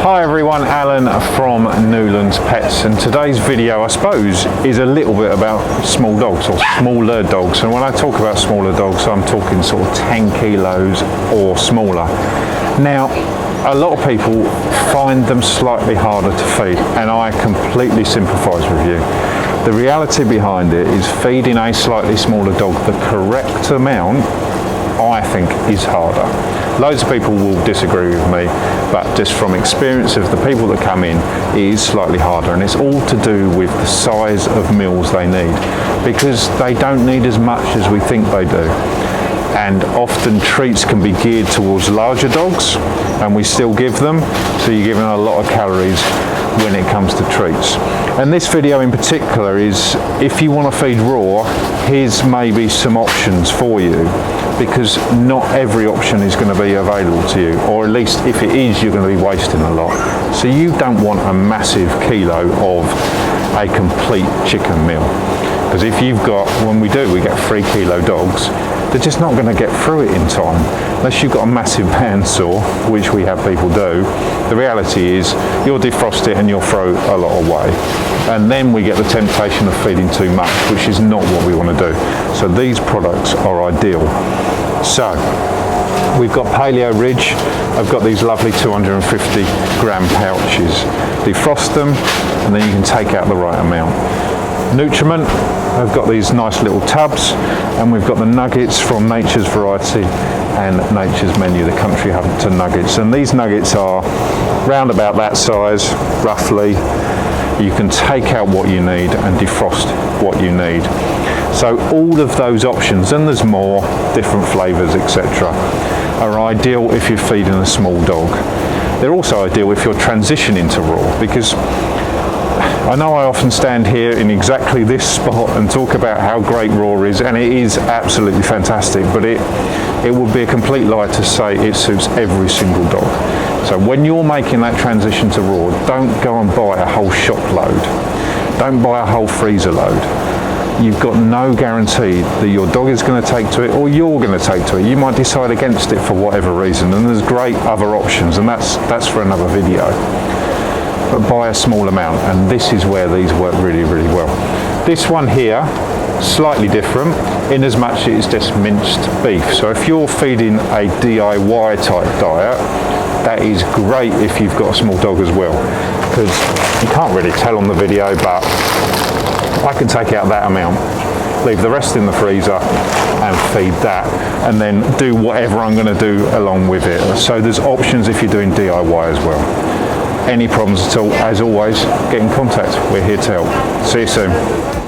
Hi everyone, Alan from Newlands Pets, and today's video I suppose is a little bit about small dogs or smaller dogs. And when I talk about smaller dogs, I'm talking sort of 10 kilos or smaller. Now a lot of people find them slightly harder to feed, and I completely sympathise with you. The reality behind it is feeding a slightly smaller dog the correct amount, I think, is harder. Loads of people will disagree with me, but just from experience of the people that come in, it is slightly harder, and it's all to do with the size of meals they need, because they don't need as much as we think they do. And often treats can be geared towards larger dogs, and we still give them, so you're giving a lot of calories when it comes to treats. And this video in particular is, if you want to feed raw, here's maybe some options for you, because not every option is going to be available to you, or at least if it is, you're going to be wasting a lot. So you don't want a massive kilo of a complete chicken meal, because if you've got, when we get 3 kilo dogs, they're just not going to get through it in time unless you've got a massive bandsaw, which we have people do. The reality is you'll defrost it and you'll throw a lot away, and then we get the temptation of feeding too much, which is not what we want to do. So these products are ideal. So we've got Paleo Ridge. I've got these lovely 250 gram pouches. Defrost them and then you can take out the right amount. Nutriment, I've got these nice little tubs, and we've got the nuggets from Nature's Variety and Nature's Menu, the Country Hunter nuggets. And these nuggets are round about that size, roughly. You can take out what you need and defrost what you need. So all of those options, and there's more, different flavours, etc., are ideal if you're feeding a small dog. They're also ideal if you're transitioning to raw, because I know I often stand here in exactly this spot and talk about how great raw is, and it is absolutely fantastic, but it would be a complete lie to say it suits every single dog. So when you're making that transition to raw, don't go and buy a whole shop load. Don't buy a whole freezer load. You've got no guarantee that your dog is going to take to it, or you're going to take to it. You might decide against it for whatever reason, and there's great other options, and that's for another video. But buy a small amount, and this is where these work really, really well. This one here, slightly different in as much it's just minced beef. So if you're feeding a DIY type diet, that is great if you've got a small dog as well, because you can't really tell on the video, but I can take out that amount, leave the rest in the freezer and feed that, and then do whatever I'm going to do along with it. So there's options if you're doing DIY as well. Any problems at all, as always, get in contact. We're here to help. See you soon.